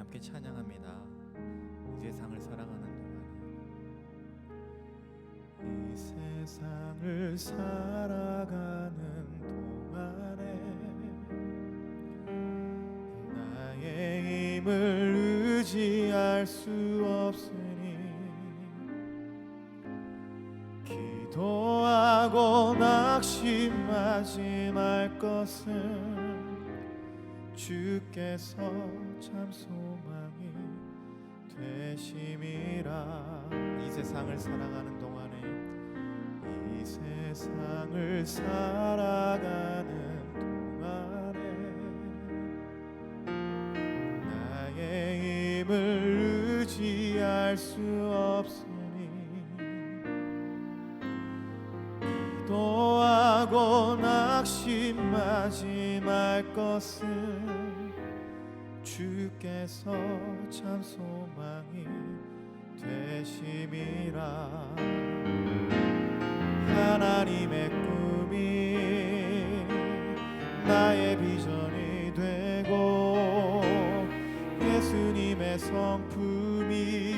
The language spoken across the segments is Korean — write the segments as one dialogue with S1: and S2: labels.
S1: 함께 찬양합니다. 이 세상을 살아가는 동안에, 이 세상을 살아가는 동안에 나의 힘을 의지할 수 없으니 기도하고 낙심하지 말 것은 주께서 참 소망이 되심이라. 이 세상을 살아가는 동안에, 이 세상을 살아가는 동안에 나의 힘을 의지할 수 없으니 기도하고 낙심하지 말 것은 주께서 참 소망이 되심이라. 하나님의 꿈이 나의 비전이 되고 예수님의 성품이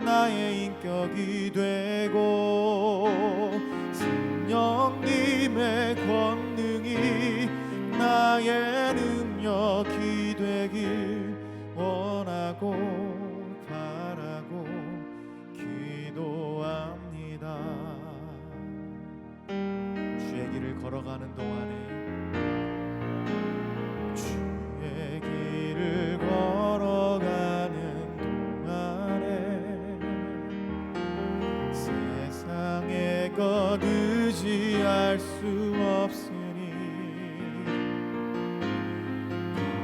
S1: 나의 인격이 되고 성령님의 권능이 나의 능력이 되길 원하고 바라고 기도합니다. 주의 길을 걸어가는 동안에, 주의 길을 걸어가는 동안에 세상의 것 의지할 수 없으니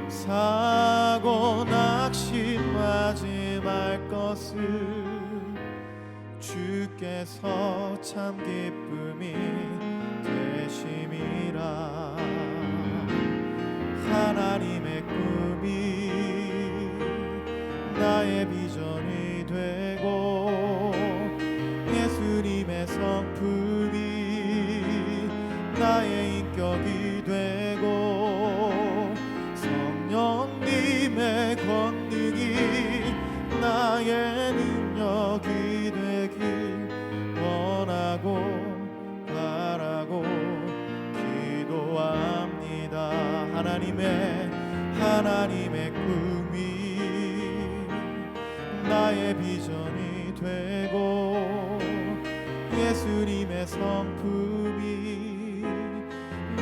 S1: 사고 낙심하지 말 것을 주께서 참 기쁨이 되심이라. 하나님의 꿈이 나의 비전이 되고 예수님의 성품이 나의 인격이 되고 성령님의 권능이 나의 능력이 되길 원하고 바라고 기도합니다. 하나님의 꿈이 나의 비전이 되고 예수님의 성품이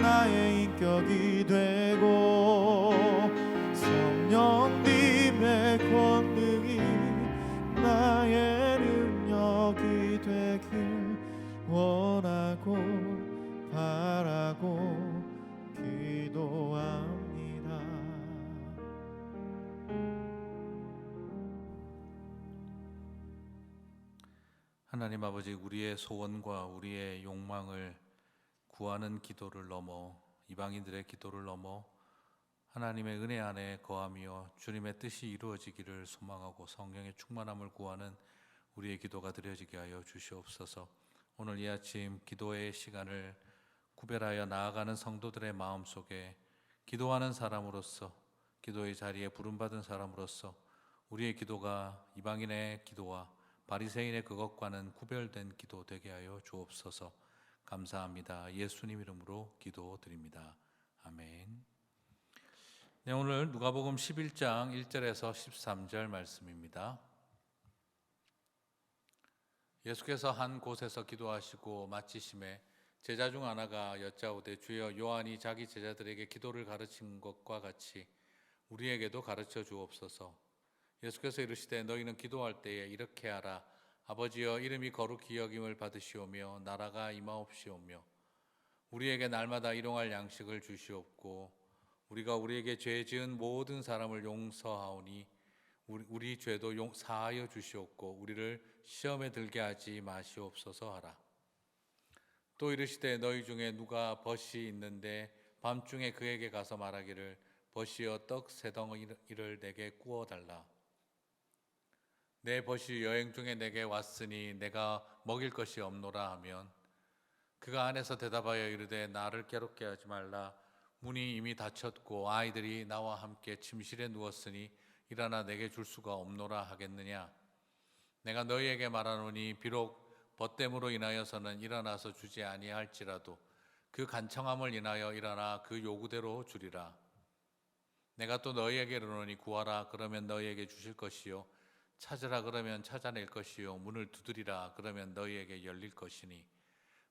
S1: 나의 인격이 되고 성령님의 권능이 나의 능력이 되길 원하고 바라고 기도합니다.
S2: 하나님 아버지, 우리의 소원과 우리의 욕망을 구하는 기도를 넘어 이방인들의 기도를 넘어 하나님의 은혜 안에 거하며 주님의 뜻이 이루어지기를 소망하고 성령의 충만함을 구하는 우리의 기도가 드려지게 하여 주시옵소서. 오늘 이 아침 기도의 시간을 구별하여 나아가는 성도들의 마음속에 기도하는 사람으로서, 기도의 자리에 부름받은 사람으로서 우리의 기도가 이방인의 기도와 바리새인의 그것과는 구별된 기도 되게 하여 주옵소서. 감사합니다. 예수님 이름으로 기도드립니다. 아멘. 네, 오늘 누가복음 11장 1절에서 13절 말씀입니다. 예수께서 한 곳에서 기도하시고 마치심에 제자 중 하나가 여짜오되 주여, 요한이 자기 제자들에게 기도를 가르친 것과 같이 우리에게도 가르쳐 주옵소서. 예수께서 이르시되 너희는 기도할 때에 이렇게 하라. 아버지여, 이름이 거룩히 여김을 받으시오며 나라가 임하옵시오며 우리에게 날마다 일용할 양식을 주시옵고 우리가 우리에게 죄 지은 모든 사람을 용서하오니 우리 죄도 사하여 주시옵고 우리를 시험에 들게 하지 마시옵소서 하라. 또 이르시되 너희 중에 누가 벗이 있는데 밤중에 그에게 가서 말하기를 벗이여 떡 세 덩이를 내게 구워 달라. 내 벗이 여행 중에 내게 왔으니 내가 먹일 것이 없노라 하면 그가 안에서 대답하여 이르되 나를 괴롭게 하지 말라. 문이 이미 닫혔고 아이들이 나와 함께 침실에 누웠으니 일어나 내게 줄 수가 없노라 하겠느냐? 내가 너희에게 말하노니 비록 벗됨으로 인하여서는 일어나서 주지 아니할지라도 그 간청함을 인하여 일어나 그 요구대로 주리라. 내가 또 너희에게 이르노니 구하라 그러면 너희에게 주실 것이요 찾으라 그러면 찾아낼 것이요 문을 두드리라 그러면 너희에게 열릴 것이니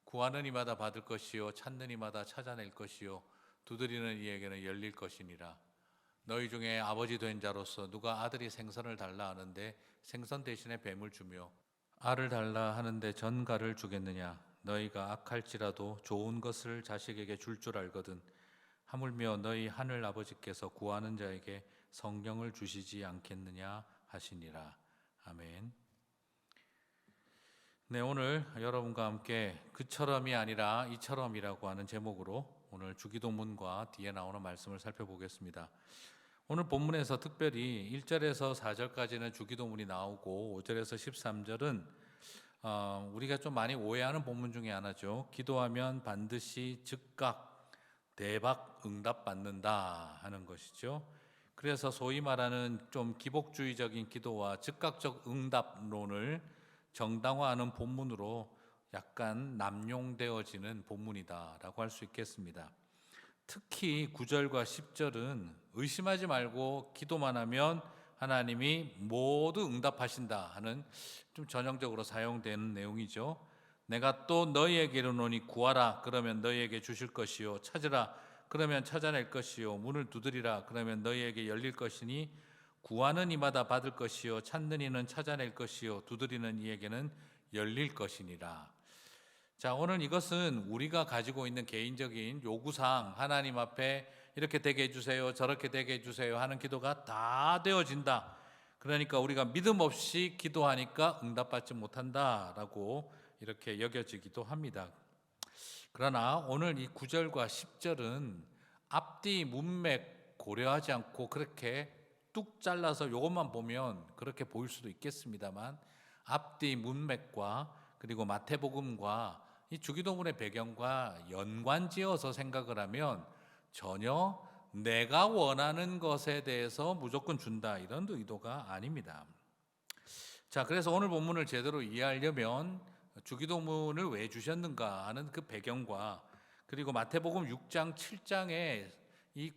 S2: 구하는 이마다 받을 것이요 찾는 이마다 찾아낼 것이요 두드리는 이에게는 열릴 것이니라. 너희 중에 아버지 된 자로서 누가 아들이 생선을 달라 하는데 생선 대신에 뱀을 주며 알을 달라 하는데 전갈을 주겠느냐? 너희가 악할지라도 좋은 것을 자식에게 줄 줄 알거든. 하물며 너희 하늘 아버지께서 구하는 자에게 성령을 주시지 않겠느냐 하시니라. 아멘. 네, 오늘 여러분과 함께 그처럼이 아니라 이처럼이라고 하는 제목으로 오늘 주기도문과 뒤에 나오는 말씀을 살펴보겠습니다. 오늘 본문에서 특별히 1절에서 4절까지는 주기도문이 나오고 5절에서 13절은 우리가 좀 많이 오해하는 본문 중에 하나죠. 기도하면 반드시 즉각 대박 응답받는다 하는 것이죠. 그래서 소위 말하는 좀 기복주의적인 기도와 즉각적 응답론을 정당화하는 본문으로 약간 남용되어지는 본문이다라고 할 수 있겠습니다. 특히 9절과 10절은 의심하지 말고 기도만 하면 하나님이 모두 응답하신다 하는 좀 전형적으로 사용되는 내용이죠. 내가 또 너희에게 이르노니 구하라 그러면 너희에게 주실 것이요 찾으라 그러면 찾아낼 것이요 문을 두드리라 그러면 너희에게 열릴 것이니 구하는 이마다 받을 것이요 찾는 이는 찾아낼 것이요 두드리는 이에게는 열릴 것이니라. 자, 오늘 이것은 우리가 가지고 있는 개인적인 요구사항, 하나님 앞에 이렇게 되게 해주세요, 저렇게 되게 해주세요 하는 기도가 다 되어진다. 그러니까 우리가 믿음 없이 기도하니까 응답받지 못한다라고 이렇게 여겨지기도 합니다. 그러나 오늘 이 9절과 10절은 앞뒤 문맥 고려하지 않고 그렇게 뚝 잘라서 이것만 보면 그렇게 보일 수도 있겠습니다만 앞뒤 문맥과 그리고 마태복음과 이 주기도문의 배경과 연관지어서 생각을 하면 전혀 내가 원하는 것에 대해서 무조건 준다 이런 의도가 아닙니다. 자, 그래서 오늘 본문을 제대로 이해하려면 주기도문을 왜 주셨는가 하는 그 배경과 그리고 마태복음 6장 7장의 이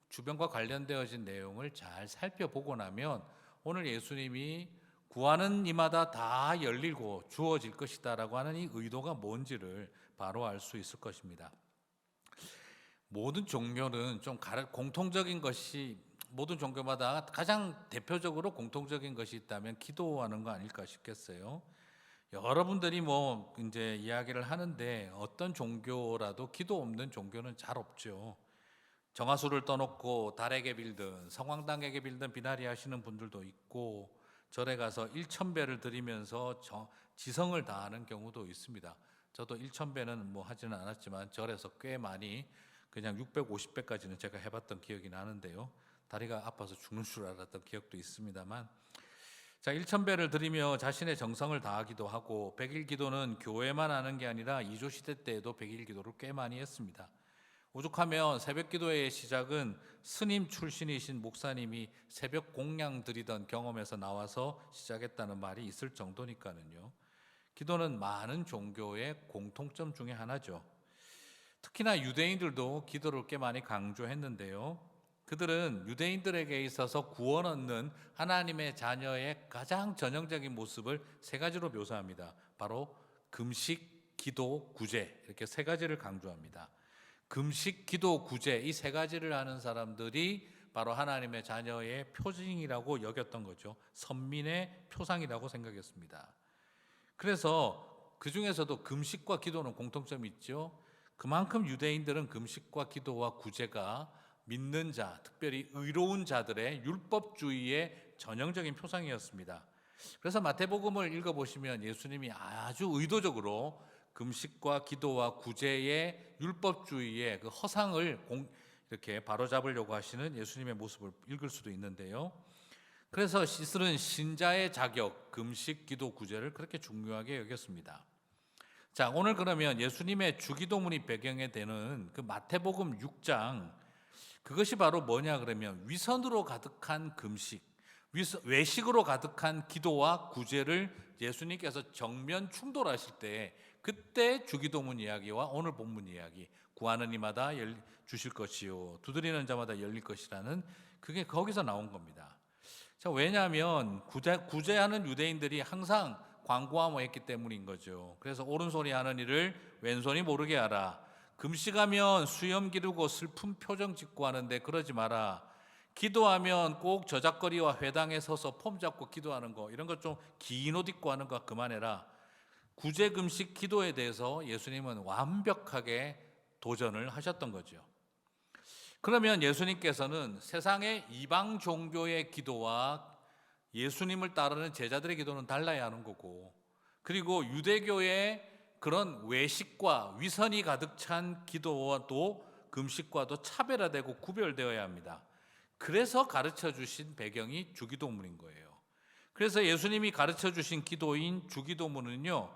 S2: 주변과 관련되어진 내용을 잘 살펴보고 나면 오늘 예수님이 구하는 이마다 다 열리고 주어질 것이다 라고 하는 이 의도가 뭔지를 바로 알 수 있을 것입니다. 모든 종교는 좀 공통적인 것이 모든 종교마다 가장 대표적으로 공통적인 것이 있다면 기도하는 거 아닐까 싶겠어요. 여러분들이 뭐 이제 이야기를 하는데 어떤 종교라도 기도 없는 종교는 잘 없죠. 정화수를 떠놓고 달에게 빌든 성황당에게 빌든 비나리 하시는 분들도 있고 절에 가서 1,000배를 드리면서 지성을 다하는 경우도 있습니다. 저도 1,000배는 뭐 하지는 않았지만 절에서 꽤 많이 그냥 650배까지는 제가 해봤던 기억이 나는데요. 다리가 아파서 죽는 줄 알았던 기억도 있습니다만 자, 1,000배를 드리며 자신의 정성을 다하기도 하고 100일 기도는 교회만 하는 게 아니라 이조 시대 때에도 100일 기도를 꽤 많이 했습니다. 오죽하면 새벽 기도의 시작은 스님 출신이신 목사님이 새벽 공양 드리던 경험에서 나와서 시작했다는 말이 있을 정도니까는요. 기도는 많은 종교의 공통점 중에 하나죠. 특히나 유대인들도 기도를 꽤 많이 강조했는데요. 그들은 유대인들에게 있어서 구원 얻는 하나님의 자녀의 가장 전형적인 모습을 세 가지로 묘사합니다. 바로 금식, 기도, 구제 이렇게 세 가지를 강조합니다. 금식, 기도, 구제 이 세 가지를 하는 사람들이 바로 하나님의 자녀의 표징이라고 여겼던 거죠. 선민의 표상이라고 생각했습니다. 그래서 그 중에서도 금식과 기도는 공통점이 있죠. 그만큼 유대인들은 금식과 기도와 구제가 믿는 자, 특별히 의로운 자들의 율법주의의 전형적인 표상이었습니다. 그래서 마태복음을 읽어보시면 예수님이 아주 의도적으로 금식과 기도와 구제의 율법주의의 그 허상을 이렇게 바로잡으려고 하시는 예수님의 모습을 읽을 수도 있는데요. 그래서 시스는 신자의 자격, 금식, 기도, 구제를 그렇게 중요하게 여겼습니다. 자, 오늘 그러면 예수님의 주기도문이 배경에 되는 그 마태복음 6장 그것이 바로 뭐냐 그러면 위선으로 가득한 금식, 외식으로 가득한 기도와 구제를 예수님께서 정면 충돌하실 때, 그때 주기도문 이야기와 오늘 본문 이야기, 구하는 이마다 주실 것이요 두드리는 자마다 열릴 것이라는, 그게 거기서 나온 겁니다. 자, 왜냐하면 구제하는 유대인들이 항상 광고하모했기 때문인 거죠. 그래서 오른손이 하는 일을 왼손이 모르게 하라. 금식하면 수염 기르고 슬픈 표정 짓고 하는데 그러지 마라. 기도하면 꼭 저작거리와 회당에 서서 폼 잡고 기도하는 거, 이런 거 좀 긴 옷 입고 하는 거 그만해라. 구제 금식 기도에 대해서 예수님은 완벽하게 도전을 하셨던 거죠. 그러면 예수님께서는 세상의 이방 종교의 기도와 예수님을 따르는 제자들의 기도는 달라야 하는 거고, 그리고 유대교의 그런 외식과 위선이 가득 찬 기도와도 금식과도 차별화되고 구별되어야 합니다. 그래서 가르쳐 주신 배경이 주기도문인 거예요. 그래서 예수님이 가르쳐 주신 기도인 주기도문은요,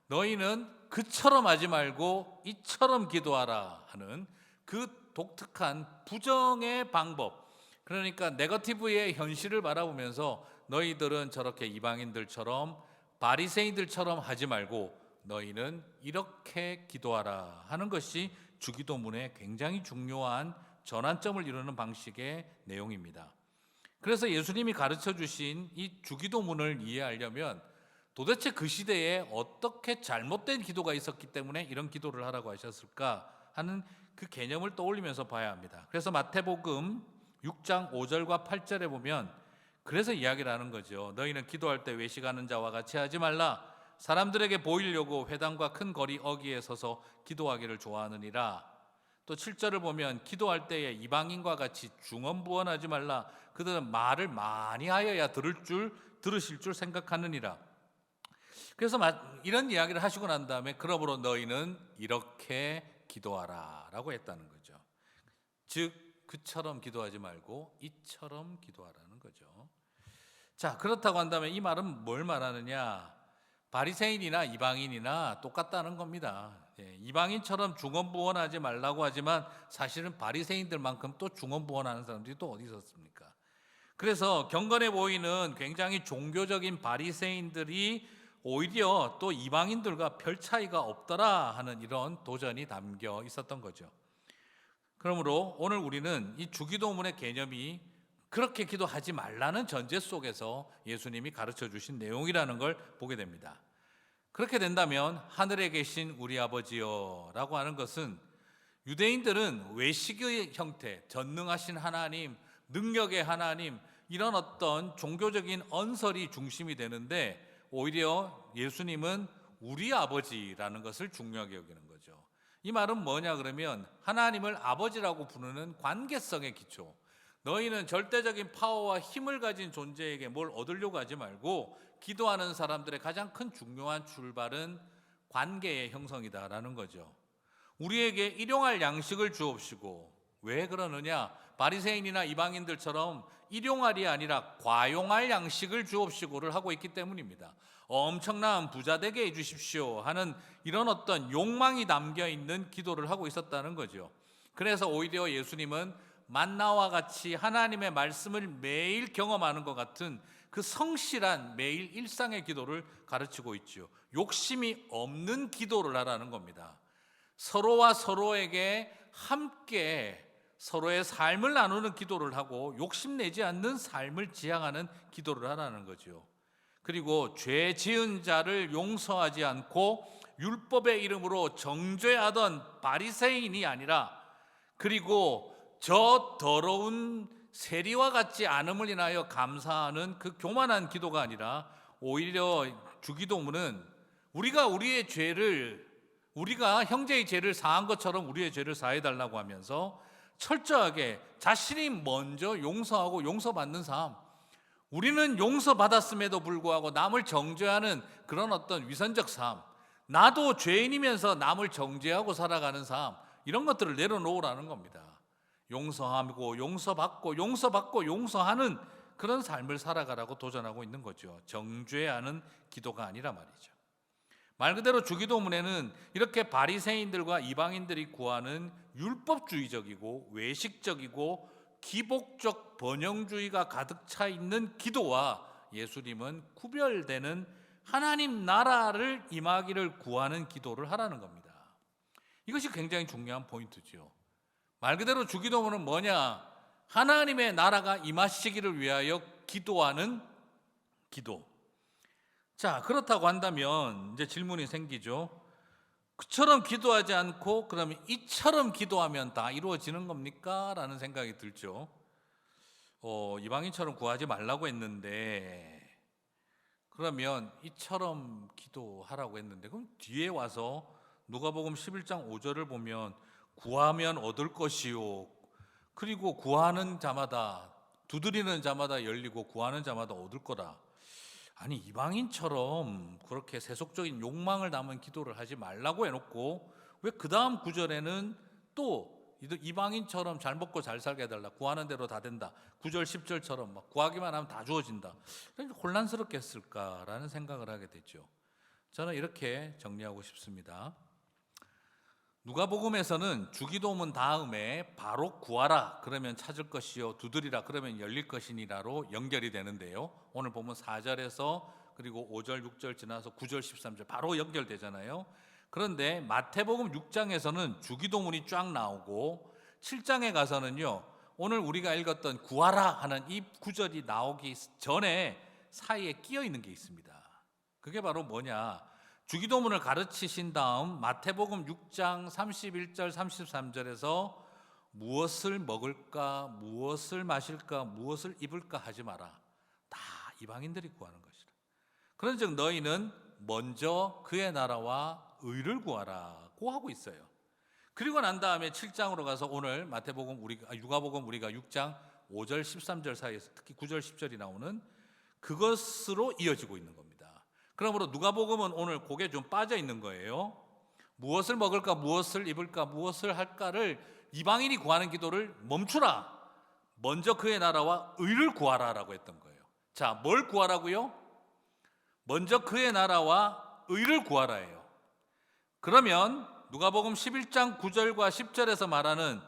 S2: 너희는 그처럼 하지 말고 이처럼 기도하라 하는 그 독특한 부정의 방법, 그러니까 네거티브의 현실을 바라보면서 너희들은 저렇게 이방인들처럼 바리새인들처럼 하지 말고 너희는 이렇게 기도하라 하는 것이 주기도문의 굉장히 중요한 전환점을 이루는 방식의 내용입니다. 그래서 예수님이 가르쳐 주신 이 주기도문을 이해하려면 도대체 그 시대에 어떻게 잘못된 기도가 있었기 때문에 이런 기도를 하라고 하셨을까 하는 그 개념을 떠올리면서 봐야 합니다. 그래서 마태복음 6장 5절과 8절에 보면 그래서 이야기를 하는 거죠. 너희는 기도할 때 외식하는 자와 같이 하지 말라. 사람들에게 보이려고 회당과 큰 거리 어귀에 서서 기도하기를 좋아하느니라. 또 7절을 보면 기도할 때에 이방인과 같이 중언부언하지 말라. 그들은 말을 많이 하여야 들으실 줄 생각하느니라. 그래서 이런 이야기를 하시고 난 다음에 그러므로 너희는 이렇게 기도하라 라고 했다는 거죠. 즉 그처럼 기도하지 말고 이처럼 기도하라는 거죠. 자, 그렇다고 한다면 이 말은 뭘 말하느냐? 바리새인이나 이방인이나 똑같다는 겁니다. 이방인처럼 중언부언하지 말라고 하지만 사실은 바리새인들만큼 또 중언부언하는 사람들이 또 어디 있었습니까? 그래서 경건해 보이는 굉장히 종교적인 바리새인들이 오히려 또 이방인들과 별 차이가 없더라 하는 이런 도전이 담겨 있었던 거죠. 그러므로 오늘 우리는 이 주기도문의 개념이 그렇게 기도하지 말라는 전제 속에서 예수님이 가르쳐 주신 내용이라는 걸 보게 됩니다. 그렇게 된다면 하늘에 계신 우리 아버지여 라고 하는 것은 유대인들은 외식의 형태, 전능하신 하나님, 능력의 하나님, 이런 어떤 종교적인 언설이 중심이 되는데 오히려 예수님은 우리 아버지라는 것을 중요하게 여기는 거죠. 이 말은 뭐냐 그러면 하나님을 아버지라고 부르는 관계성의 기초, 너희는 절대적인 파워와 힘을 가진 존재에게 뭘 얻으려고 하지 말고 기도하는 사람들의 가장 큰 중요한 출발은 관계의 형성이다라는 거죠. 우리에게 일용할 양식을 주옵시고, 왜 그러느냐? 바리새인이나 이방인들처럼 일용할이 아니라 과용할 양식을 주옵시고를 하고 있기 때문입니다. 엄청난 부자 되게 해주십시오 하는 이런 어떤 욕망이 담겨 있는 기도를 하고 있었다는 거죠. 그래서 오히려 예수님은 만나와 같이 하나님의 말씀을 매일 경험하는 것 같은 그 성실한 매일 일상의 기도를 가르치고 있죠. 욕심이 없는 기도를 하라는 겁니다. 서로와 서로에게 함께 서로의 삶을 나누는 기도를 하고 욕심내지 않는 삶을 지향하는 기도를 하라는 거죠. 그리고 죄 지은 자를 용서하지 않고 율법의 이름으로 정죄하던 바리새인이 아니라, 그리고 저 더러운 세리와 같지 않음을 인하여 감사하는 그 교만한 기도가 아니라 오히려 주기도문은 우리가 형제의 죄를 사한 것처럼 우리의 죄를 사해달라고 하면서 철저하게 자신이 먼저 용서하고 용서받는 삶, 우리는 용서받았음에도 불구하고 남을 정죄하는 그런 어떤 위선적 삶, 나도 죄인이면서 남을 정죄하고 살아가는 삶, 이런 것들을 내려놓으라는 겁니다. 용서하고 용서받고 용서받고 용서하는 그런 삶을 살아가라고 도전하고 있는 거죠. 정죄하는 기도가 아니라 말이죠. 말 그대로 주기도문에는 이렇게 바리새인들과 이방인들이 구하는 율법주의적이고 외식적이고 기복적 번영주의가 가득 차 있는 기도와 예수님은 구별되는 하나님 나라를 임하기를 구하는 기도를 하라는 겁니다. 이것이 굉장히 중요한 포인트죠. 말 그대로 주기도문은 뭐냐? 하나님의 나라가 임하시기를 위하여 기도하는 기도. 자, 그렇다고 한다면 이제 질문이 생기죠. 그처럼 기도하지 않고 그러면 이처럼 기도하면 다 이루어지는 겁니까? 라는 생각이 들죠. 이방인처럼 구하지 말라고 했는데, 그러면 이처럼 기도하라고 했는데, 그럼 뒤에 와서 누가복음 11장 5절을 보면 구하면 얻을 것이요, 그리고 구하는 자마다, 두드리는 자마다 열리고 구하는 자마다 얻을 거라. 아니, 이방인처럼 그렇게 세속적인 욕망을 담은 기도를 하지 말라고 해놓고 왜 그 다음 구절에는 또 이방인처럼 잘 먹고 잘 살게 해달라, 구하는 대로 다 된다, 9절 10절처럼 막 구하기만 하면 다 주어진다, 혼란스럽게 했을까라는 생각을 하게 됐죠. 저는 이렇게 정리하고 싶습니다. 누가복음에서는 주기도문 다음에 바로 구하라 그러면 찾을 것이요, 두드리라 그러면 열릴 것이니라로 연결이 되는데요, 오늘 보면 4절에서 그리고 5절 6절 지나서 9절 13절 바로 연결되잖아요. 그런데 마태복음 6장에서는 주기도문이 쫙 나오고 7장에 가서는요, 오늘 우리가 읽었던 구하라 하는 이 구절이 나오기 전에 사이에 끼어 있는 게 있습니다. 그게 바로 뭐냐? 주기도문을 가르치신 다음 마태복음 6장 31절 33절에서 무엇을 먹을까, 무엇을 마실까, 무엇을 입을까 하지 마라, 다 이방인들이 구하는 것이라. 그런즉 너희는 먼저 그의 나라와 의를 구하라고 하고 있어요. 그리고 난 다음에 7장으로 가서 오늘 누가복음 우리가 6장 5절 13절 사이에서 특히 9절 10절이 나오는 그것으로 이어지고 있는 겁니다. 그러므로 누가복음은 오늘 그게 좀 빠져 있는 거예요. 무엇을 먹을까, 무엇을 입을까, 무엇을 할까를 이방인이 구하는 기도를 멈추라, 먼저 그의 나라와 의를 구하라라고 했던 거예요. 자, 뭘 구하라고요? 먼저 그의 나라와 의를 구하라예요. 그러면 누가복음 11장 9절과 10절에서 말하는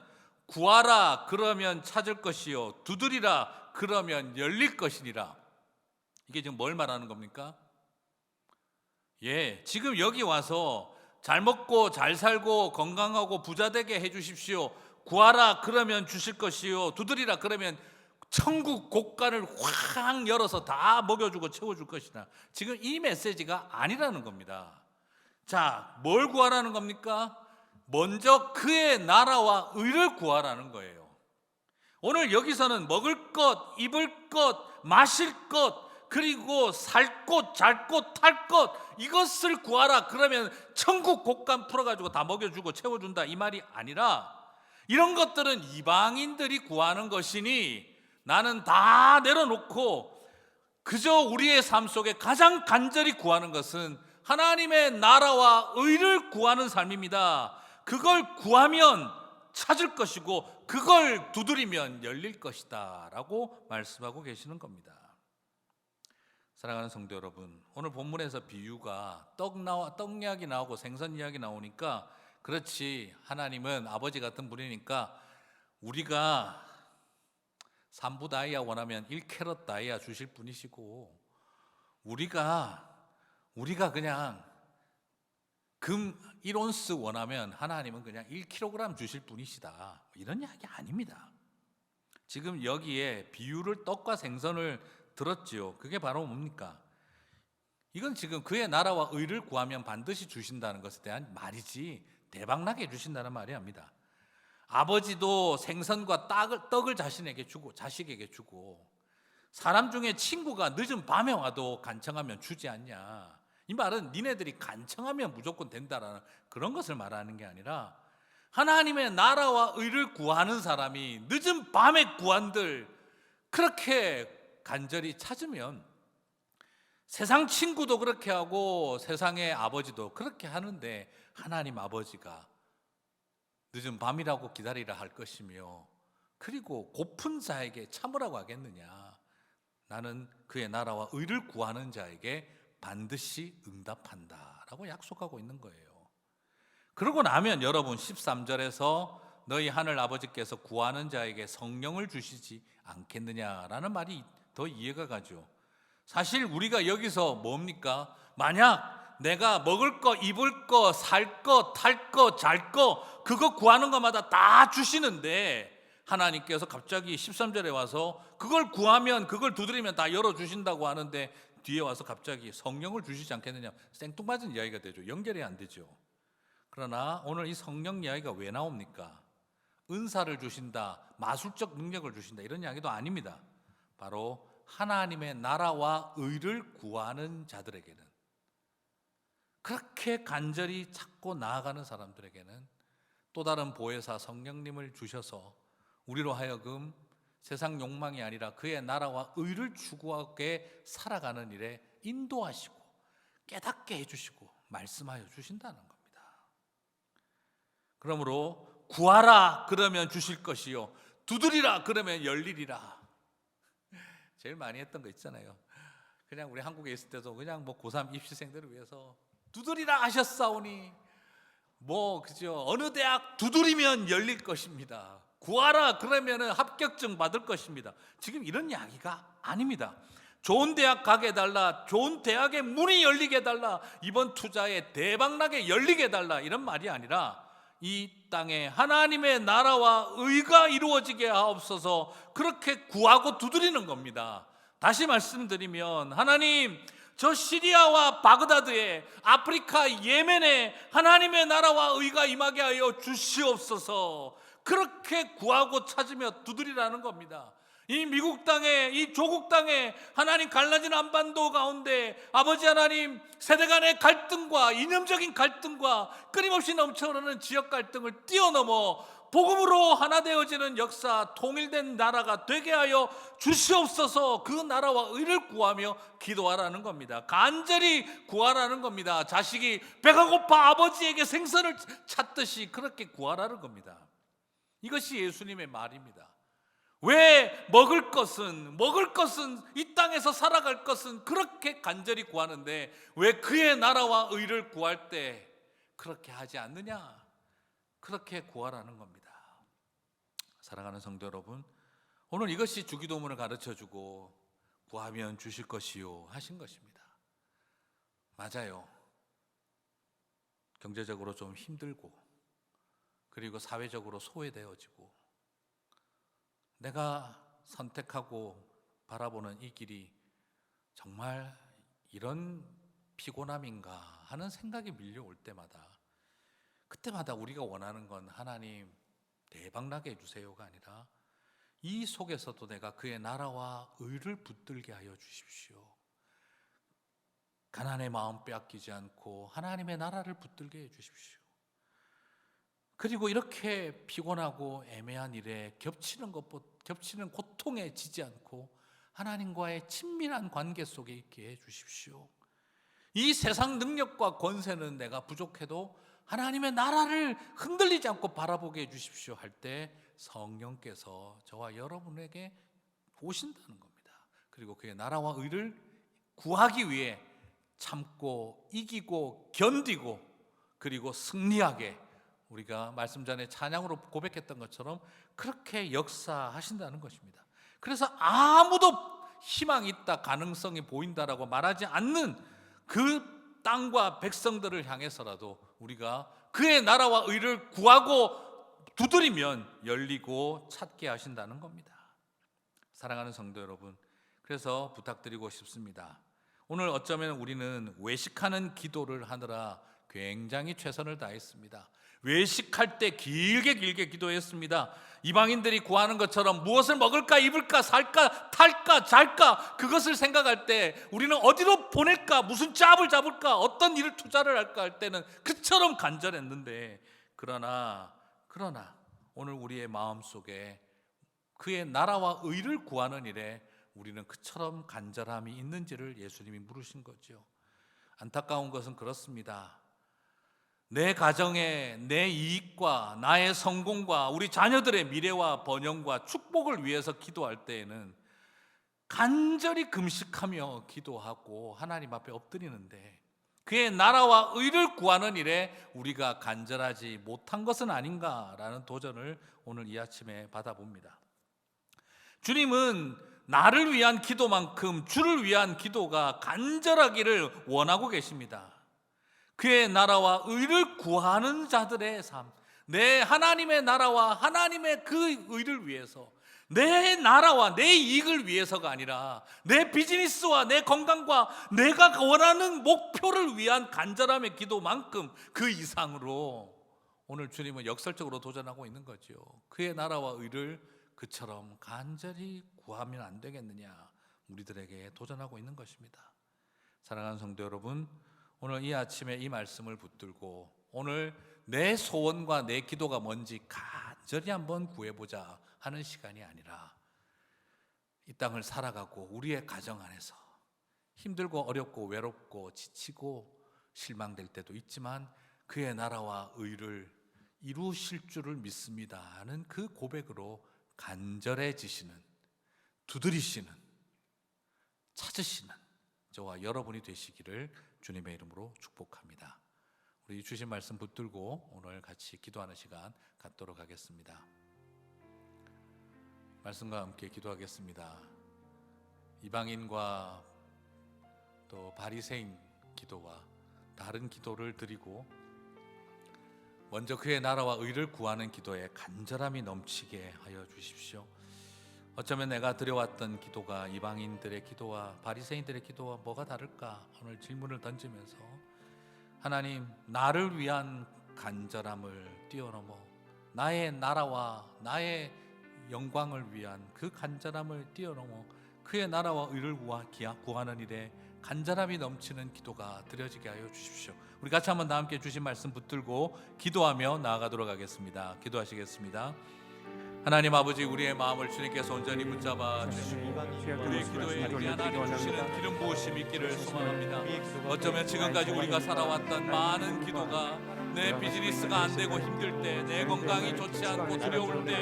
S2: 구하라 그러면 찾을 것이요, 두드리라 그러면 열릴 것이니라, 이게 지금 뭘 말하는 겁니까? 지금 여기 와서 잘 먹고 잘 살고 건강하고 부자 되게 해주십시오, 구하라 그러면 주실 것이요, 두드리라 그러면 천국 곳간을 확 열어서 다 먹여주고 채워줄 것이다, 지금 이 메시지가 아니라는 겁니다. 자, 뭘 구하라는 겁니까? 먼저 그의 나라와 의를 구하라는 거예요. 오늘 여기서는 먹을 것, 입을 것, 마실 것, 그리고 살 곳, 잘 곳, 탈 것, 이것을 구하라 그러면 천국 곳간 풀어가지고 다 먹여주고 채워준다, 이 말이 아니라 이런 것들은 이방인들이 구하는 것이니 나는 다 내려놓고 그저 우리의 삶 속에 가장 간절히 구하는 것은 하나님의 나라와 의를 구하는 삶입니다. 그걸 구하면 찾을 것이고 그걸 두드리면 열릴 것이다 라고 말씀하고 계시는 겁니다. 사랑하는 성도 여러분, 오늘 본문에서 비유가 떡 이야기 나오고 생선 이야기 나오니까 그렇지, 하나님은 아버지 같은 분이니까 우리가 3부 다이아 원하면 1캐럿 다이아 주실 분이시고 우리가 그냥 금 1온스 원하면 하나님은 그냥 1kg 주실 분이시다, 이런 이야기 아닙니다. 지금 여기에 비유를 떡과 생선을 들었지요. 그게 바로 뭡니까? 이건 지금 그의 나라와 의를 구하면 반드시 주신다는 것에 대한 말이지 대박나게 해주신다는 말이 아닙니다. 아버지도 생선과 떡을 자식에게 주고 사람 중에 친구가 늦은 밤에 와도 간청하면 주지 않냐, 이 말은 니네들이 간청하면 무조건 된다라는 그런 것을 말하는 게 아니라 하나님의 나라와 의를 구하는 사람이 늦은 밤에 구한들 그렇게 간절히 찾으면 세상 친구도 그렇게 하고 세상의 아버지도 그렇게 하는데 하나님 아버지가 늦은 밤이라고 기다리라 할 것이며 그리고 고픈 자에게 참으라고 하겠느냐, 나는 그의 나라와 의를 구하는 자에게 반드시 응답한다 라고 약속하고 있는 거예요. 그러고 나면 여러분 13절에서 너희 하늘 아버지께서 구하는 자에게 성령을 주시지 않겠느냐라는 말이 더 이해가 가죠. 사실 우리가 여기서 뭡니까? 만약 내가 먹을 거, 입을 거, 살 거, 탈 거, 잘 거 그거 구하는 것마다 다 주시는데 하나님께서 갑자기 13절에 와서 그걸 구하면, 그걸 두드리면 다 열어주신다고 하는데 뒤에 와서 갑자기 성령을 주시지 않겠느냐, 생뚱맞은 이야기가 되죠. 연결이 안 되죠. 그러나 오늘 이 성령 이야기가 왜 나옵니까? 은사를 주신다, 마술적 능력을 주신다 이런 이야기도 아닙니다. 바로 하나님의 나라와 의를 구하는 자들에게는, 그렇게 간절히 찾고 나아가는 사람들에게는 또 다른 보혜사 성령님을 주셔서 우리로 하여금 세상 욕망이 아니라 그의 나라와 의를 추구하게 살아가는 일에 인도하시고 깨닫게 해주시고 말씀하여 주신다는 겁니다. 그러므로 구하라 그러면 주실 것이요, 두드리라 그러면 열리리라. 제일 많이 했던 거 있잖아요. 그냥 우리 한국에 있을 때도 그냥 뭐 고3 입시생들을 위해서 두드리라 하셨사오니 그죠? 어느 대학 두드리면 열릴 것입니다. 구하라 그러면은 합격증 받을 것입니다. 지금 이런 이야기가 아닙니다. 좋은 대학 가게 해달라, 좋은 대학의 문이 열리게 해달라, 이번 투자에 대박나게 열리게 해달라 이런 말이 아니라 이 땅에 하나님의 나라와 의가 이루어지게 하옵소서, 그렇게 구하고 두드리는 겁니다. 다시 말씀드리면 하나님, 저 시리아와 바그다드에, 아프리카 예멘에 하나님의 나라와 의가 임하게 하여 주시옵소서, 그렇게 구하고 찾으며 두드리라는 겁니다. 이 미국 땅에, 이 조국 땅에 하나님 갈라진 한반도 가운데 아버지 하나님, 세대 간의 갈등과 이념적인 갈등과 끊임없이 넘쳐흐르는 지역 갈등을 뛰어넘어 복음으로 하나 되어지는 역사, 통일된 나라가 되게 하여 주시옵소서, 그 나라와 의를 구하며 기도하라는 겁니다. 간절히 구하라는 겁니다. 자식이 배가 고파 아버지에게 생선을 찾듯이 그렇게 구하라는 겁니다. 이것이 예수님의 말입니다. 왜 먹을 것은 이 땅에서 살아갈 것은 그렇게 간절히 구하는데 왜 그의 나라와 의를 구할 때 그렇게 하지 않느냐? 그렇게 구하라는 겁니다. 사랑하는 성도 여러분, 오늘 이것이 주기도문을 가르쳐주고 구하면 주실 것이요 하신 것입니다. 맞아요. 경제적으로 좀 힘들고, 그리고 사회적으로 소외되어지고, 내가 선택하고 바라보는 이 길이 정말 이런 피곤함인가 하는 생각이 밀려올 때마다, 그때마다 우리가 원하는 건 하나님 대박나게 해주세요가 아니라 이 속에서도 내가 그의 나라와 의를 붙들게 하여 주십시오. 가난의 마음 빼앗기지 않고 하나님의 나라를 붙들게 해 주십시오. 그리고 이렇게 피곤하고 애매한 일에 겹치는 고통에 지지 않고 하나님과의 친밀한 관계 속에 있게 해 주십시오. 이 세상 능력과 권세는 내가 부족해도 하나님의 나라를 흔들리지 않고 바라보게 해 주십시오 할 때 성령께서 저와 여러분에게 오신다는 겁니다. 그리고 그의 나라와 의를 구하기 위해 참고 이기고 견디고 그리고 승리하게, 우리가 말씀 전에 찬양으로 고백했던 것처럼 그렇게 역사하신다는 것입니다. 그래서 아무도 희망이 있다, 가능성이 보인다라고 말하지 않는 그 땅과 백성들을 향해서라도 우리가 그의 나라와 의를 구하고 두드리면 열리고 찾게 하신다는 겁니다. 사랑하는 성도 여러분, 그래서 부탁드리고 싶습니다. 오늘 어쩌면 우리는 외식하는 기도를 하느라 굉장히 최선을 다했습니다. 외식할 때 길게 기도했습니다. 이방인들이 구하는 것처럼 무엇을 먹을까, 입을까, 살까, 탈까, 잘까, 그것을 생각할 때 우리는 어디로 보낼까, 무슨 짭을 잡을까, 어떤 일을 투자를 할까 할 때는 그처럼 간절했는데, 그러나 오늘 우리의 마음속에 그의 나라와 의를 구하는 일에 우리는 그처럼 간절함이 있는지를 예수님이 물으신 거죠. 안타까운 것은 그렇습니다. 내 가정의 내 이익과 나의 성공과 우리 자녀들의 미래와 번영과 축복을 위해서 기도할 때에는 간절히 금식하며 기도하고 하나님 앞에 엎드리는데, 그의 나라와 의를 구하는 일에 우리가 간절하지 못한 것은 아닌가라는 도전을 오늘 이 아침에 받아봅니다. 주님은 나를 위한 기도만큼 주를 위한 기도가 간절하기를 원하고 계십니다. 그의 나라와 의를 구하는 자들의 삶, 내 하나님의 나라와 하나님의 그 의를 위해서, 내 나라와 내 이익을 위해서가 아니라 내 비즈니스와 내 건강과 내가 원하는 목표를 위한 간절함의 기도만큼 그 이상으로 오늘 주님은 역설적으로 도전하고 있는 거죠. 그의 나라와 의를 그처럼 간절히 구하면 안 되겠느냐, 우리들에게 도전하고 있는 것입니다. 사랑하는 성도 여러분, 오늘 이 아침에 이 말씀을 붙들고 오늘 내 소원과 내 기도가 뭔지 간절히 한번 구해보자 하는 시간이 아니라, 이 땅을 살아가고 우리의 가정 안에서 힘들고 어렵고 외롭고 지치고 실망될 때도 있지만 그의 나라와 의를 이루실 줄을 믿습니다 하는 그 고백으로 간절해지시는, 두드리시는, 찾으시는 저와 여러분이 되시기를 주님의 이름으로 축복합니다. 우리 주신 말씀 붙들고 오늘 같이 기도하는 시간 갖도록 하겠습니다. 말씀과 함께 기도하겠습니다. 이방인과 또 바리새인 기도와 다른 기도를 드리고 먼저 그의 나라와 의를 구하는 기도에 간절함이 넘치게 하여 주십시오. 어쩌면 내가 드려왔던 기도가 이방인들의 기도와 바리새인들의 기도와 뭐가 다를까? 오늘 질문을 던지면서 하나님, 나를 위한 간절함을 뛰어넘어 나의 나라와 나의 영광을 위한 그 간절함을 뛰어넘어 그의 나라와 의를 구하는 일에 간절함이 넘치는 기도가 드려지게 하여 주십시오. 우리 같이 한번 다 함께 주신 말씀 붙들고 기도하며 나아가도록 하겠습니다. 기도하시겠습니다. 하나님 아버지, 우리의 마음을 주님께서 온전히 붙잡아 주시고 우리의 기도에 우리 하나님 주시는 기름 부으심이 있기를 소망합니다. 어쩌면 지금까지 우리가 살아왔던 많은 기도가 내 비즈니스가 안 되고 힘들 때, 내 건강이 좋지 않고 두려울 때,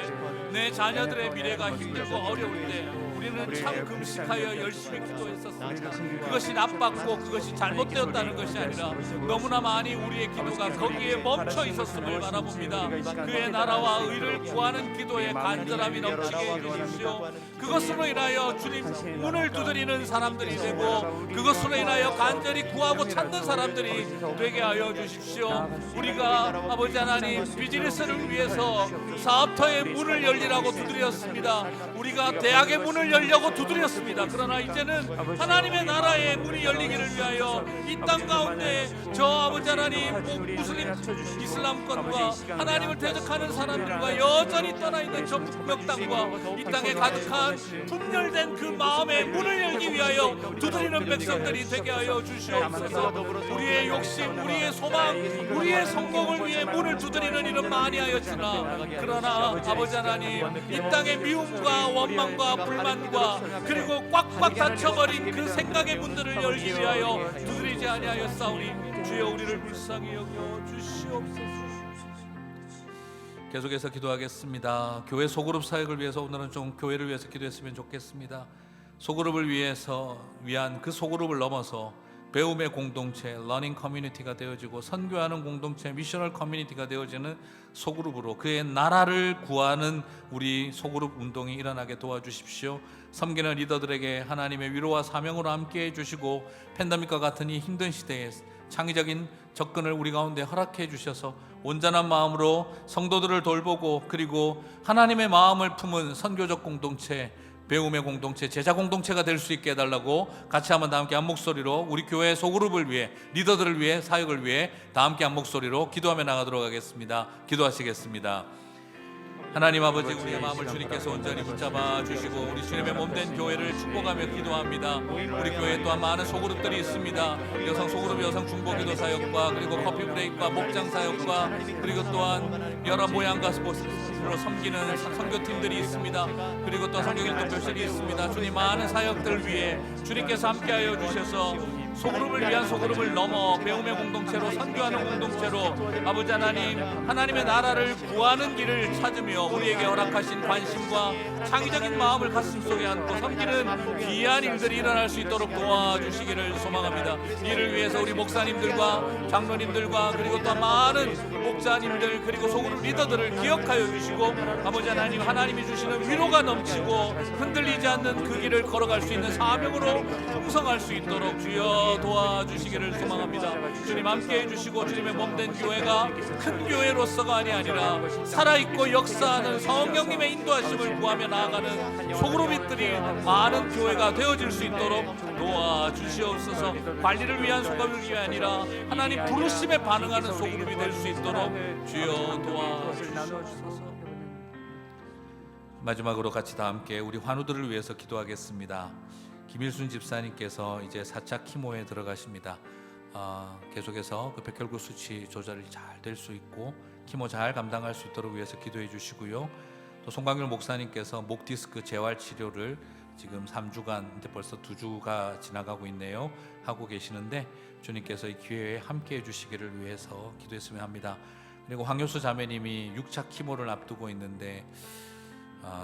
S2: 내 자녀들의 미래가 힘들고 어려울 때 우리는 참 금식하여 열심히 기도했었습니다. 그것이 나빴고 그것이 잘못되었다는 것이 아니라 너무나 많이 우리의 기도가 거기에 멈춰 있었음을 바라봅니다. 그의 나라와 의를 구하는 기도에 간절함이 넘치게 해주십시오. 그것으로 인하여 주님 문을 두드리는 사람들이 되고 그것으로 인하여 간절히 구하고 찾는 사람들이 되게 하여 주십시오. 우리가 아버지 하나님 비즈니스를 위해서 사업터의 문을 열리라고 두드렸습니다. 우리가 대학의 문을 열려고 두드렸습니다. 그러나 이제는 하나님의 나라의 문이 열리기를 위하여 이 땅 가운데 저 아버지 하나님 무슬림 이슬람권과 하나님을 대적하는 사람들과 여전히 떠나 있는 저 북녘 땅과 이 땅에 가득한 분열된 그 마음의 문을 열기 위하여 두드리는 백성들이 되게 하여 주시옵소서. 우리의 욕심, 우리의 소망, 우리의 성공을 위해 문을 두드리는 일은 많이 하였으나 그러나 아버지 하나님 이 땅의 미움과 원망과 불만과 그리고 꽉꽉 닫혀버린 그 생각의 문들을 열기 위하여 두드리지 아니하였사오니 주여 우리를 불쌍히 여겨 주시옵소서. 계속해서 기도하겠습니다. 교회 소그룹 사역을 위해서 오늘은 좀 교회를 위해서 기도했으면 좋겠습니다. 소그룹을 위한 그 소그룹을 넘어서 배움의 공동체, 러닝 커뮤니티가 되어지고 선교하는 공동체, 미셔널 커뮤니티가 되어지는 소그룹으로 그의 나라를 구하는 우리 소그룹 운동이 일어나게 도와주십시오. 섬기는 리더들에게 하나님의 위로와 사명으로 함께해 주시고 팬데믹과 같은 이 힘든 시대에 창의적인 접근을 우리 가운데 허락해 주셔서 온전한 마음으로 성도들을 돌보고 그리고 하나님의 마음을 품은 선교적 공동체, 배움의 공동체, 제자 공동체가 될 수 있게 해달라고 같이 한번 다 함께 한 목소리로 우리 교회 소그룹을 위해, 리더들을 위해, 사역을 위해 다 함께 한 목소리로 기도하며 나가도록 하겠습니다. 기도하시겠습니다. 하나님 아버지, 우리의 마음을 주님께서 온전히 붙잡아 주시고 우리 주님의 몸된 교회를 축복하며 기도합니다. 우리 교회에 또한 많은 소그룹들이 있습니다. 여성 소그룹, 여성 중보기도 사역과 그리고 커피 브레이크와 목장 사역과 그리고 또한 여러 모양과 스포츠로 섬기는 선교팀들이 있습니다. 그리고 또 성경일도 교실이 있습니다. 주님 많은 사역들 위해 주님께서 함께하여 주셔서 소그룹을 위한 소그룹을 넘어 배움의 공동체로, 선교하는 공동체로 아버지 하나님, 하나님의 나라를 구하는 길을 찾으며 우리에게 허락하신 관심과 창의적인 마음을 가슴속에 안고 섬기는 귀한 일들이 일어날 수 있도록 도와주시기를 소망합니다. 이를 위해서 우리 목사님들과 장로님들과 그리고 또 많은 목자님들 그리고 소그룹 리더들을 기억하여 주시고 아버지 하나님, 하나님이 주시는 위로가 넘치고 흔들리지 않는 그 길을 걸어갈 수 있는 사명으로 풍성할 수 있도록 주여 도와주시기를 소망합니다. 주님 함께해 주시고 주님의 몸된 교회가 큰 교회로서가 아니라 살아있고 역사하는 성령님의 인도하심을 구하며 나아가는 소그룹들이 많은 교회가 되어질 수 있도록 도와주시옵소서. 관리를 위한 소그룹이 아니라 하나님 부르심에 반응하는 소그룹이 될 수 있도록 주여 도와주시옵소서. 마지막으로 같이 다 함께 우리 환우들을 위해서 기도하겠습니다. 김일순 집사님께서 이제 4차 키모에 들어가십니다. 계속해서 그 백혈구 수치 조절이 잘 될 수 있고 키모 잘 감당할 수 있도록 위해서 기도해 주시고요. 또 송광길 목사님께서 목 디스크 재활 치료를 지금 3주간, 이제 벌써 2주가 지나가고 있네요, 하고 계시는데 주님께서 이 기회에 함께 해주시기를 위해서 기도했으면 합니다. 그리고 황효수 자매님이 6차 키모를 앞두고 있는데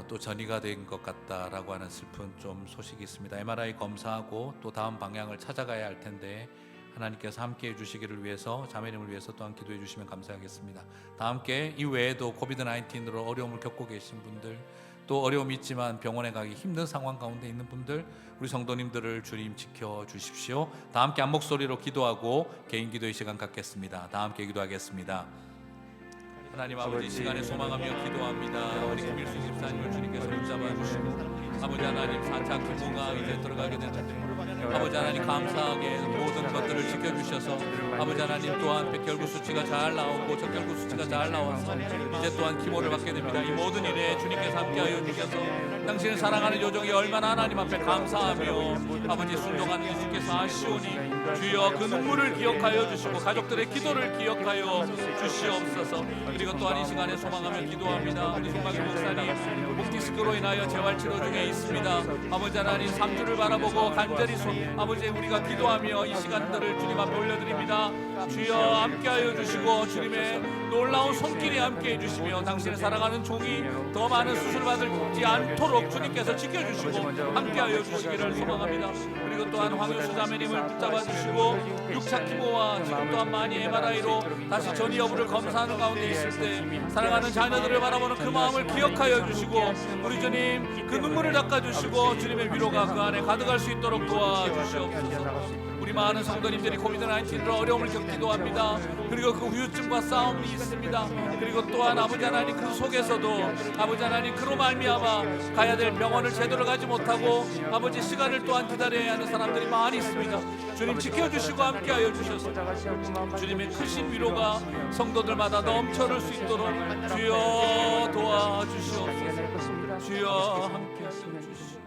S2: 또 전이가 된 것 같다라고 하는 슬픈 좀 소식이 있습니다. MRI 검사하고 또 다음 방향을 찾아가야 할 텐데 하나님께서 함께 해주시기를 위해서 자매님을 위해서 또한 기도해 주시면 감사하겠습니다. 다 함께 이 외에도 코비드-19으로 어려움을 겪고 계신 분들, 또 어려움이 있지만 병원에 가기 힘든 상황 가운데 있는 분들, 우리 성도님들을 주님 지켜주십시오. 다 함께 한 목소리로 기도하고 개인 기도의 시간 갖겠습니다. 다 함께 기도하겠습니다. 하나님 아버지, 이 시간에 소망하며 기도합니다. 우리 김일순 집사님을 주님께서 붙잡아 주시고 아버지 하나님 4차 기모가 이제 들어가게 되는데 아버지 하나님 감사하게 모든 것들을 지켜주셔서 아버지 하나님 또한 백혈구 수치가 잘 나오고 적혈구 수치가 잘 나와서 이제 또한 기모를 받게 됩니다. 이 모든 일에 주님께서 함께하여 주셔서 당신을 사랑하는 요정이 얼마나 하나님 앞에 감사하며 아버지 순종하는 예수께서 아시오니 주여 그 눈물을 기억하여 주시고 가족들의 기도를 기억하여 주시옵소서. 그리고 또한 이 시간에 소망하며 기도합니다. 우리 송광길 목사님 목디스크로 인하여 재활치료 중에 있습니다. 아버지 하나님 3주를 바라보고 간절히 아버지 우리가 기도하며 이 시간들을 주님 앞에 올려드립니다. 주여 함께하여 주시고 주님의 놀라운 손길이 함께해 주시며 당신을 사랑하는 종이 더 많은 수술 받지 않도록 주님께서 지켜주시고 함께하여 주시기를 소망합니다. 그리고 또한 황효수 자매님을 붙잡아 주시고 6차 키모와 지금 또한 많이 MRI로 다시 전이 여부를 검사하는 가운데 있을 때 사랑하는 자녀들을 바라보는 그 마음을 기억하여 주시고 우리 주님 그 눈물을 닦아주시고 주님의 위로가 그 안에 가득할 수 있도록 도와주시옵소서. 우리 많은 성도님들이 코비드-19으로 어려움을 겪기도 합니다. 그리고 그 후유증과 싸움이 있습니다. 그리고 또한 아버지 하나님 그 속에서도 아버지 하나님 그로 말미암아 가야 될 병원을 제대로 가지 못하고 아버지 시간을 또한 기다려야 하는 사람들이 많이 있습니다. 주님 지켜주시고 함께하여 주셔서 주님의 크신 위로가 성도들마다 넘쳐날 수 있도록 주여 도와주시옵소서. 주여 함께하여 주시옵소서.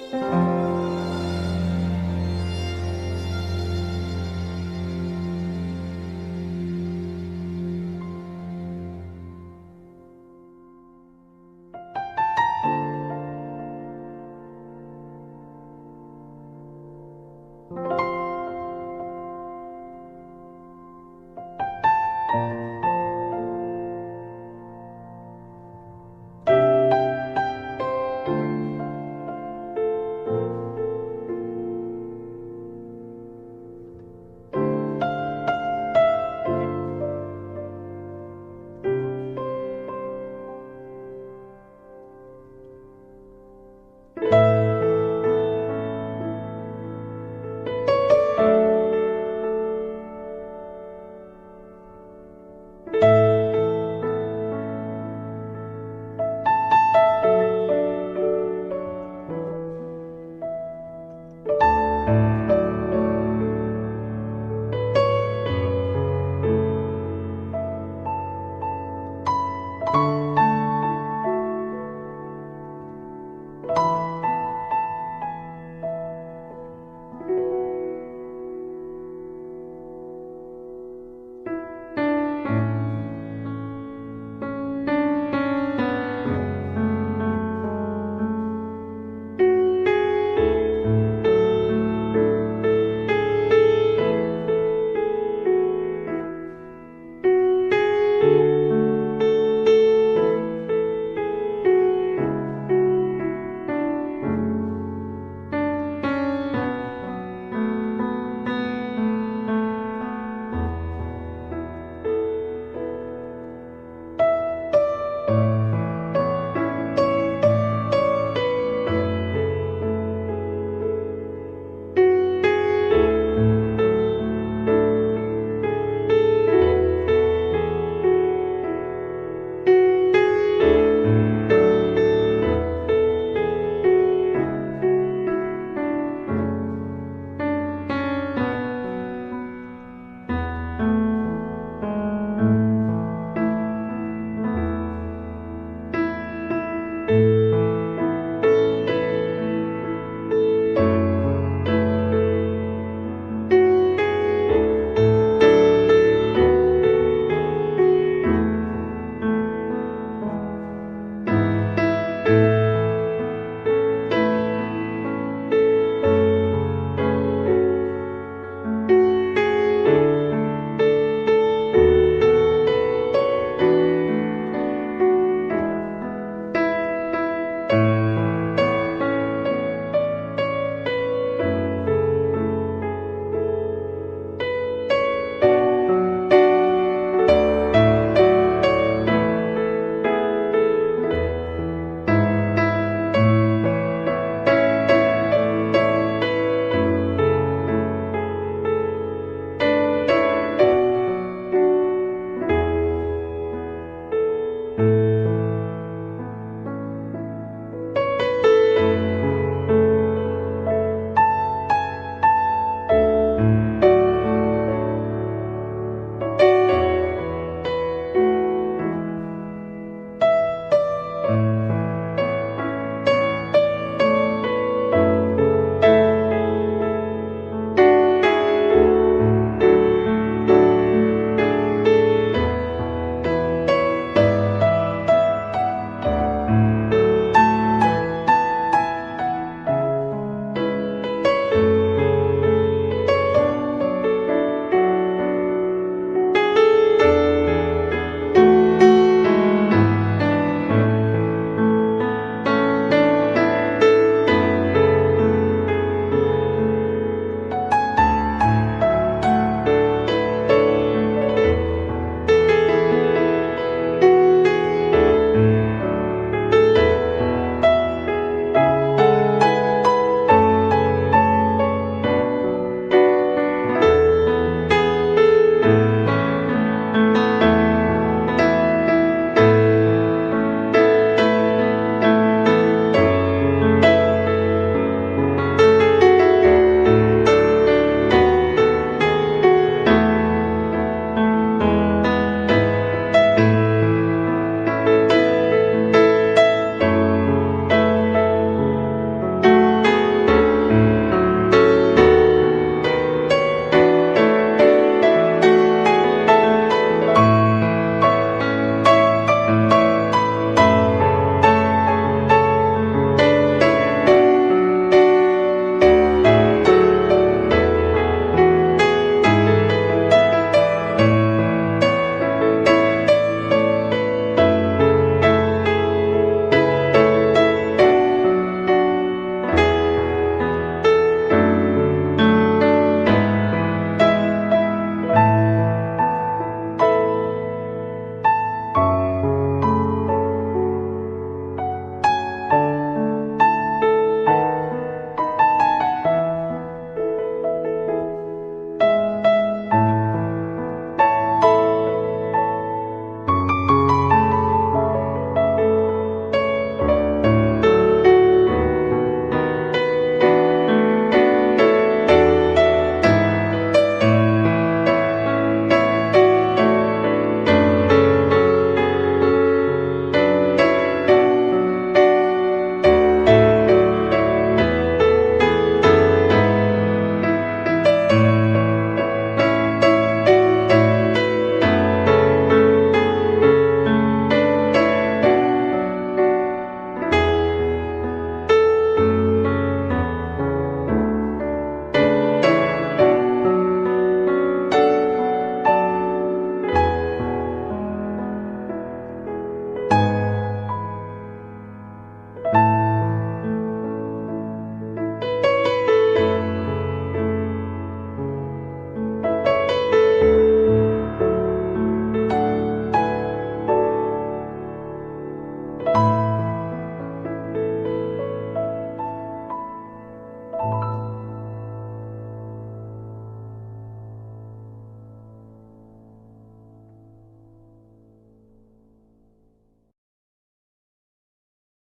S1: 주